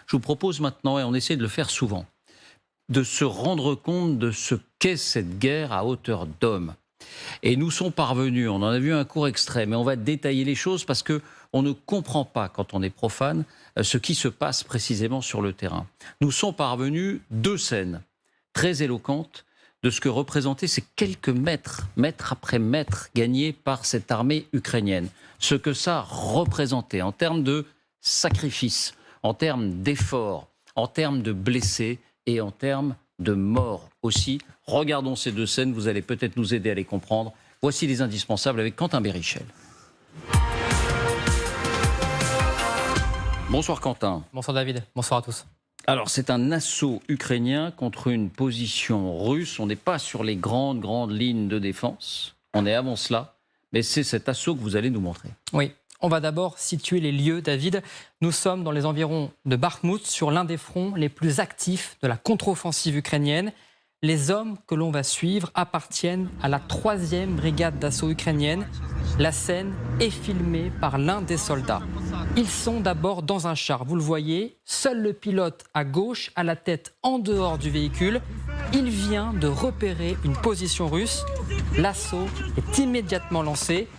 Je vous propose maintenant, et on essaie de le faire souvent, de se rendre compte de ce qu'est cette guerre à hauteur d'homme. Et nous sommes parvenus, on en a vu un court extrait, mais on va détailler les choses parce que on ne comprend pas, quand on est profane, ce qui se passe précisément sur le terrain. Nous sont parvenus 2 scènes très éloquentes de ce que représentaient ces quelques mètres, mètre après mètre, gagnés par cette armée ukrainienne. Ce que ça représentait en termes de sacrifice, en termes d'efforts, en termes de blessés et en termes de morts aussi. Regardons ces 2 scènes, vous allez peut-être nous aider à les comprendre. Voici les indispensables avec Quentin Bérichel. Bonsoir Quentin. Bonsoir David, bonsoir à tous. Alors c'est un assaut ukrainien contre une position russe. On n'est pas sur les grandes lignes de défense. On est avant cela, mais c'est cet assaut que vous allez nous montrer. Oui, on va d'abord situer les lieux, David. Nous sommes dans les environs de Bakhmout, sur l'un des fronts les plus actifs de la contre-offensive ukrainienne. Les hommes que l'on va suivre appartiennent à la 3e brigade d'assaut ukrainienne. La scène est filmée par l'un des soldats. Ils sont d'abord dans un char, vous le voyez, seul le pilote à gauche a la tête en dehors du véhicule. Il vient de repérer une position russe. L'assaut est immédiatement lancé.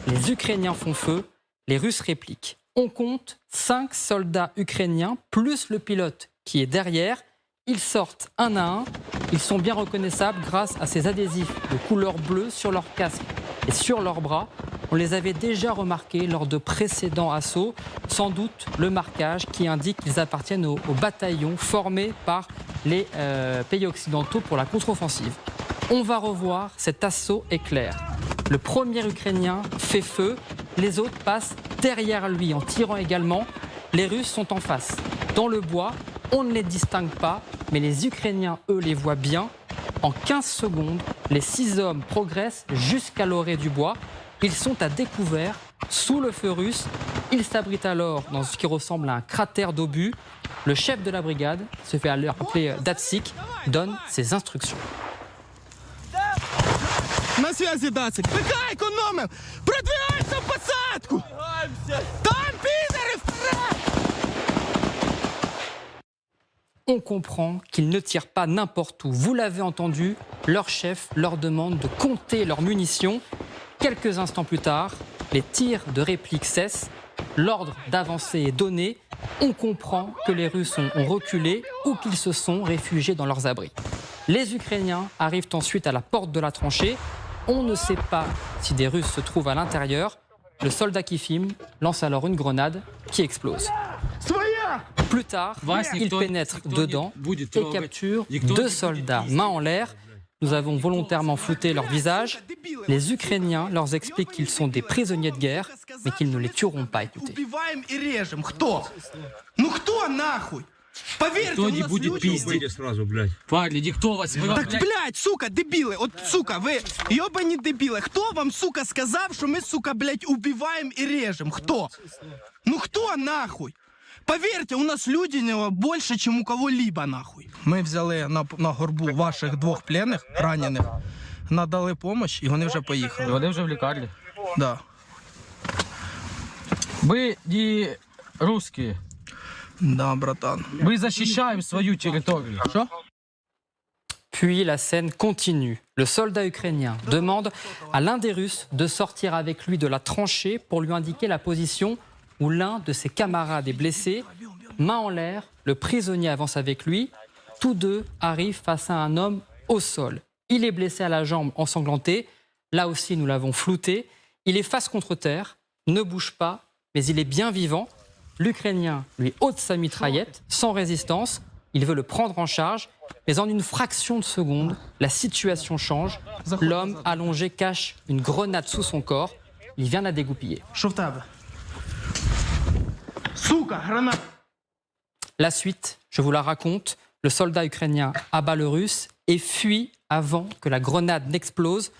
Les Ukrainiens font feu, les Russes répliquent. On compte 5 soldats ukrainiens plus le pilote qui est derrière. Ils sortent un à un. Ils sont bien reconnaissables grâce à ces adhésifs de couleur bleue sur leur casque et sur leurs bras. On les avait déjà remarqués lors de précédents assauts. Sans doute le marquage qui indique qu'ils appartiennent au bataillon formé par les pays occidentaux pour la contre-offensive. On va revoir cet assaut éclair. Le premier Ukrainien fait feu. Les autres passent derrière lui en tirant également. Les Russes sont en face. Dans le bois, on ne les distingue pas, mais les Ukrainiens, eux, les voient bien. En 15 secondes, les 6 hommes progressent jusqu'à l'orée du bois. Ils sont à découvert, sous le feu russe. Ils s'abritent alors dans ce qui ressemble à un cratère d'obus. Le chef de la brigade, se fait appeler Datsik, donne ses instructions. На связи, Дацик. Пихай економим! Продвигайся в посадку! Там підери вперед! On comprend qu'ils ne tirent pas n'importe où. Vous l'avez entendu, leur chef leur demande de compter leurs munitions. Quelques instants plus tard, les tirs de réplique cessent. L'ordre d'avancer est donné. On comprend que les Russes ont reculé ou qu'ils se sont réfugiés dans leurs abris. Les Ukrainiens arrivent ensuite à la porte de la tranchée. On ne sait pas si des Russes se trouvent à l'intérieur. Le soldat qui filme lance alors une grenade qui explose. Plus tard, il pénètre dedans et capture 2 soldats main en l'air. Nous avons volontairement flouté leur visage. Les Ukrainiens leur expliquent qu'ils sont des prisonniers de guerre, mais qu'ils ne les tueront pas. Écoutez. Поверьте, Кто у не нас будет люди... пиздить сразу, блядь. Парни, никто вас... Так, блядь, сука, дебіли, от, сука, ви йобані дебіли. Хто вам, сука, сказав, що ми, сука, блядь, убиваємо і режемо? Хто? Ну хто, нахуй? Поверьте, у нас людяного більше, чим у кого-либо, нахуй. Ми взяли на горбу ваших 2 пленних, ранених, надали допомогу, і вони вже поїхали. Вони вже в лікарні. Да. Мы не русские. Да, братан. Мы защищаем свою территорию. Що? Puis la scène continue. Le soldat ukrainien demande à l'un des Russes de sortir avec lui de la tranchée pour lui indiquer la position où l'un de ses camarades est blessé. Main en l'air, le prisonnier avance avec lui. Tous 2 arrivent face à un homme au sol. Il est blessé à la jambe ensanglantée. Là aussi, nous l'avons flouté. Il est face contre terre, ne bouge pas, mais il est bien vivant. L'Ukrainien lui ôte sa mitraillette, sans résistance. Il veut le prendre en charge, mais en une fraction de seconde, la situation change. L'homme allongé cache une grenade sous son corps. Il vient la dégoupiller. Що в тебе? Сука, гранат! La suite, je vous la raconte. Le soldat ukrainien abat le Russe et fuit avant que la grenade n'explose.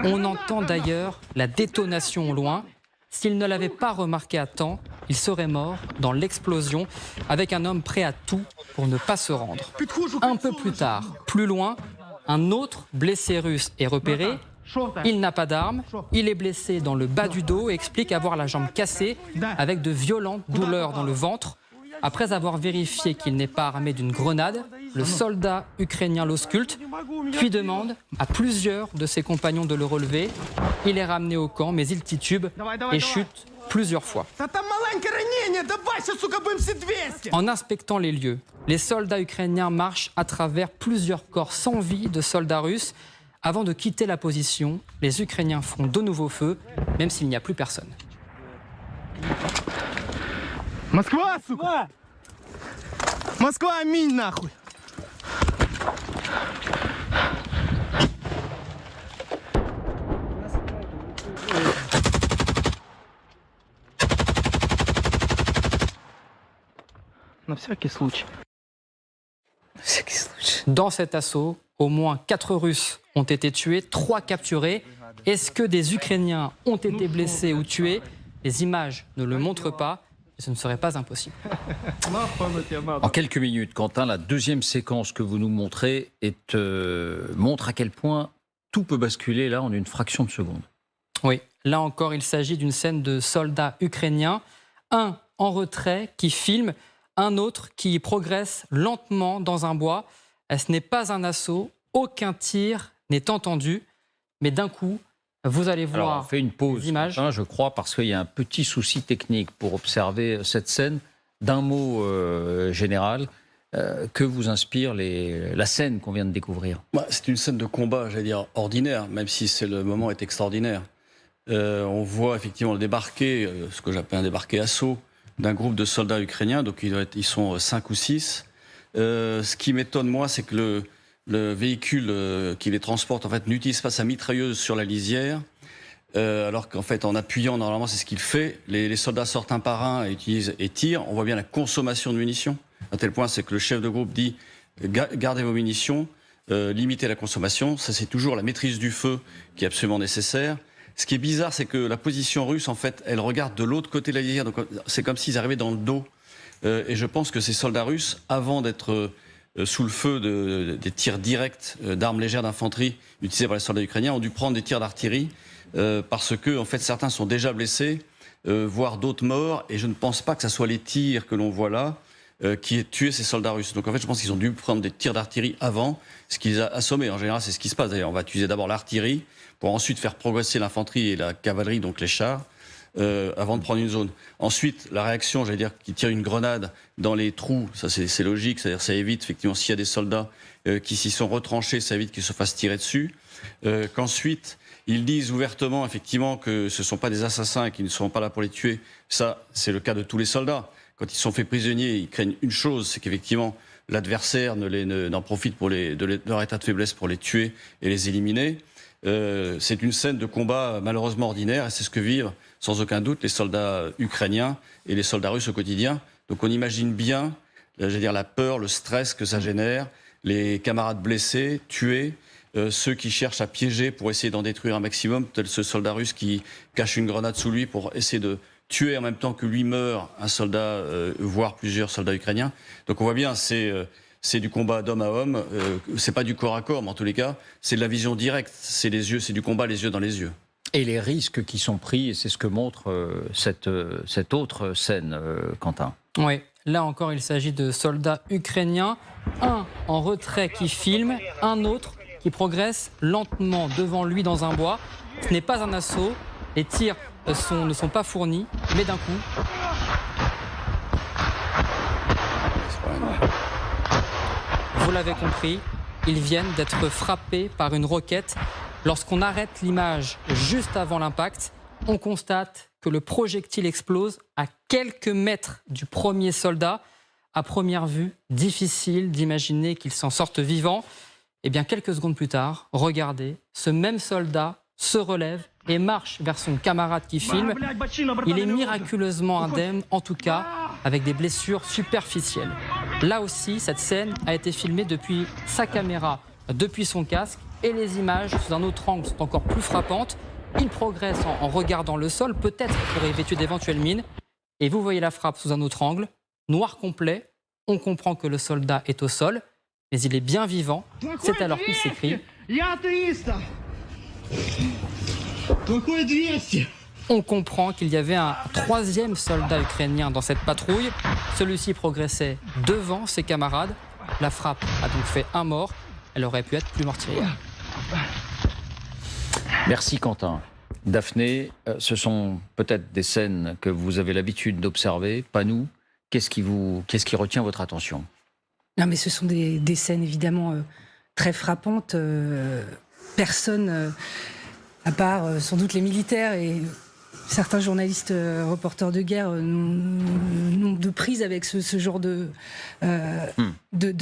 On entend d'ailleurs la détonation au loin. S'il ne l'avait pas remarqué à temps, il serait mort dans l'explosion avec un homme prêt à tout pour ne pas se rendre. Un peu plus tard, plus loin, un autre blessé russe est repéré. Il n'a pas d'arme, il est blessé dans le bas du dos et explique avoir la jambe cassée avec de violentes douleurs dans le ventre. Après avoir vérifié qu'il n'est pas armé d'une grenade, le soldat ukrainien l'ausculte, puis demande à plusieurs de ses compagnons de le relever. Il est ramené au camp, mais il titube et chute plusieurs fois. Та там маленьке ранення, давай ще, сука, будем всі 200. En inspectant les lieux, les soldats ukrainiens marchent à travers plusieurs corps sans vie de soldats russes. Avant de quitter la position, les Ukrainiens font de nouveau feu, même s'il n'y a plus personne. Москва, сука! Москва, аминь, нахуй! На всякий случай. Dans cet assaut, au moins 4 Russes ont été tués, 3 capturés. Est-ce que des Ukrainiens ont été blessés ou tués? Les images ne le montrent pas, et ce ne serait pas impossible. En quelques minutes, Quentin, la deuxième séquence que vous nous montrez montre à quel point tout peut basculer là en une fraction de seconde. Oui, là encore, il s'agit d'une scène de soldats ukrainiens, un en retrait qui filme, un autre qui progresse lentement dans un bois. Ce n'est pas un assaut, aucun tir n'est entendu, mais d'un coup, vous allez voir. Alors, on fait une pause, les images. Quentin, je crois, parce qu'il y a un petit souci technique pour observer cette scène. D'un mot général, que vous inspire la scène qu'on vient de découvrir? C'est une scène de combat, j'allais dire, ordinaire, même si le moment est extraordinaire. On voit effectivement le débarquer, ce que j'appelle un débarqué assaut, d'un groupe de soldats ukrainiens, donc ils sont 5 ou 6. Ce qui m'étonne, moi, c'est que le véhicule qui les transporte, en fait, n'utilise pas sa mitrailleuse sur la lisière, alors qu'en fait, en appuyant, normalement, c'est ce qu'il fait. Les soldats sortent un par un et tirent. On voit bien la consommation de munitions, à tel point, c'est que le chef de groupe dit « Gardez vos munitions, limitez la consommation ». Ça, c'est toujours la maîtrise du feu qui est absolument nécessaire. Ce qui est bizarre, c'est que la position russe, en fait, elle regarde de l'autre côté de la lisière. Donc, c'est comme s'ils arrivaient dans le dos. Et je pense que ces soldats russes, avant d'être sous le feu des tirs directs d'armes légères d'infanterie utilisées par les soldats ukrainiens, ont dû prendre des tirs d'artillerie parce que, en fait, certains sont déjà blessés, voire d'autres morts. Et je ne pense pas que ce soit les tirs que l'on voit là qui aient tué ces soldats russes. Donc, en fait, je pense qu'ils ont dû prendre des tirs d'artillerie avant, ce qui les a assommés. En général, c'est ce qui se passe. D'ailleurs, on va utiliser d'abord l'artillerie pour ensuite faire progresser l'infanterie et la cavalerie, donc les chars, avant de prendre une zone. Ensuite, la réaction, j'allais dire, qui tire une grenade dans les trous, ça c'est logique, c'est-à-dire ça évite, effectivement, s'il y a des soldats qui s'y sont retranchés, ça évite qu'ils se fassent tirer dessus. Qu'ensuite, ils disent ouvertement, effectivement, que ce ne sont pas des assassins et qu'ils ne seront pas là pour les tuer. Ça, c'est le cas de tous les soldats. Quand ils sont faits prisonniers, ils craignent une chose, c'est qu'effectivement, l'adversaire n'en profite de leur état de faiblesse pour les tuer et les éliminer. C'est une scène de combat malheureusement ordinaire et c'est ce que vivent sans aucun doute les soldats ukrainiens et les soldats russes au quotidien. Donc on imagine bien, j'allais dire, la peur, le stress que ça génère, les camarades blessés, tués, ceux qui cherchent à piéger pour essayer d'en détruire un maximum, tel ce soldat russe qui cache une grenade sous lui pour essayer de tuer en même temps que lui meurt un soldat, voire plusieurs soldats ukrainiens. Donc on voit bien, c'est du combat d'homme à homme, c'est pas du corps à corps, mais en tous les cas, c'est de la vision directe, c'est les yeux, c'est du combat les yeux dans les yeux. Et les risques qui sont pris, et c'est ce que montre cette autre scène, Quentin. Oui, là encore, il s'agit de soldats ukrainiens, un en retrait qui filme, un autre qui progresse lentement devant lui dans un bois. Ce n'est pas un assaut, les tirs ne sont pas fournis, mais d'un coup... Vous l'avez compris, ils viennent d'être frappés par une roquette. Lorsqu'on arrête l'image juste avant l'impact, on constate que le projectile explose à quelques mètres du premier soldat. À première vue, difficile d'imaginer qu'il s'en sorte vivant. Eh bien, quelques secondes plus tard, regardez, ce même soldat se relève et marche vers son camarade qui filme. Il est miraculeusement indemne, en tout cas, avec des blessures superficielles. Là aussi, cette scène a été filmée depuis sa caméra, depuis son casque, et les images, sous un autre angle, sont encore plus frappantes. Il progresse en regardant le sol, peut-être pour éviter d'éventuelles mines. Et vous voyez la frappe sous un autre angle, noir complet. On comprend que le soldat est au sol, mais il est bien vivant. C'est alors qu'il s'écrie: On comprend qu'il y avait un troisième soldat ukrainien dans cette patrouille. Celui-ci progressait devant ses camarades. La frappe a donc fait un mort. Elle aurait pu être plus meurtrière. Merci Quentin. Daphné, ce sont peut-être des scènes que vous avez l'habitude d'observer, pas nous. Qu'est-ce qui retient votre attention? Non, mais ce sont des scènes évidemment très frappantes. Personne, à part sans doute les militaires et certains journalistes reporters de guerre, n'ont de prise avec ce genre de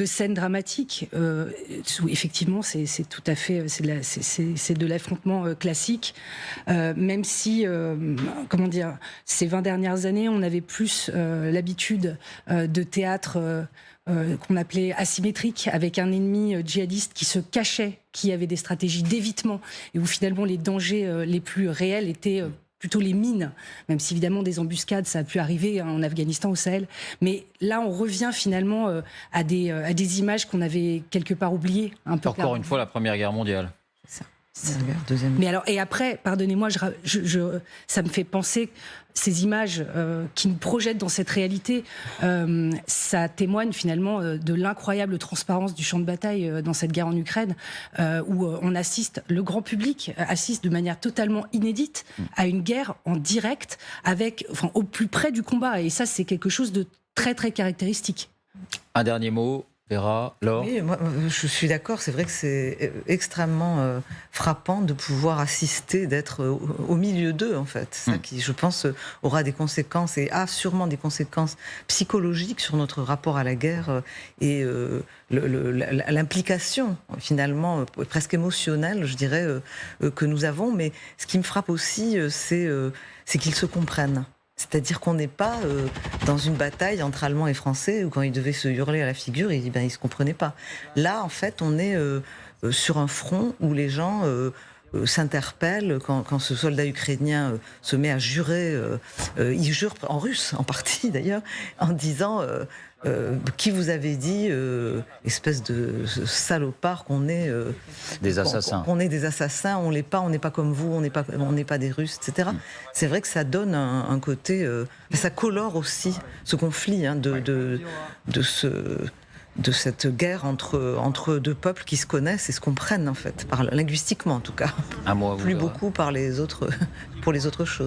scènes dramatiques. Où effectivement, c'est tout à fait, c'est de l'affrontement classique. Même si, comment dire, ces 20 dernières années, on avait plus l'habitude de théâtre qu'on appelait asymétrique, avec un ennemi djihadiste qui se cachait, qui avait des stratégies d'évitement, et où finalement les dangers les plus réels étaient plutôt les mines, même si évidemment des embuscades, ça a pu arriver en Afghanistan, au Sahel. Mais là, on revient finalement à des images qu'on avait quelque part oubliées. Un peu Encore une fois, la Première Guerre mondiale. Mais alors, et après, pardonnez-moi, ça me fait penser, ces images qui nous projettent dans cette réalité, ça témoigne finalement de l'incroyable transparence du champ de bataille dans cette guerre en Ukraine, où on assiste, le grand public assiste de manière totalement inédite à une guerre en direct, au plus près du combat. Et ça, c'est quelque chose de très, très caractéristique. Un dernier mot. Vera, Laure. Oui, moi, je suis d'accord, c'est vrai que c'est extrêmement frappant de pouvoir assister, d'être au milieu d'eux, en fait. Ça qui, je pense, aura des conséquences et a sûrement des conséquences psychologiques sur notre rapport à la guerre et l'implication, finalement, presque émotionnelle, je dirais, que nous avons. Mais ce qui me frappe aussi, c'est qu'ils se comprennent. C'est-à-dire qu'on n'est pas dans une bataille entre Allemands et Français où quand ils devaient se hurler à la figure, ils ne se comprenaient pas. Là, en fait, on est sur un front où les gens s'interpellent. Quand ce soldat ukrainien se met à jurer, il jure en russe, en partie d'ailleurs, en disant qui vous avait dit, espèce de salopard, qu'on est des assassins. Qu'on est des assassins, on n'est pas comme vous, on n'est pas des Russes, etc. C'est vrai que ça donne un côté, ça colore aussi ce conflit de cette guerre entre deux peuples qui se connaissent et se comprennent en fait, linguistiquement en tout cas. Un mot à vous, plus Vera. beaucoup pour les autres choses.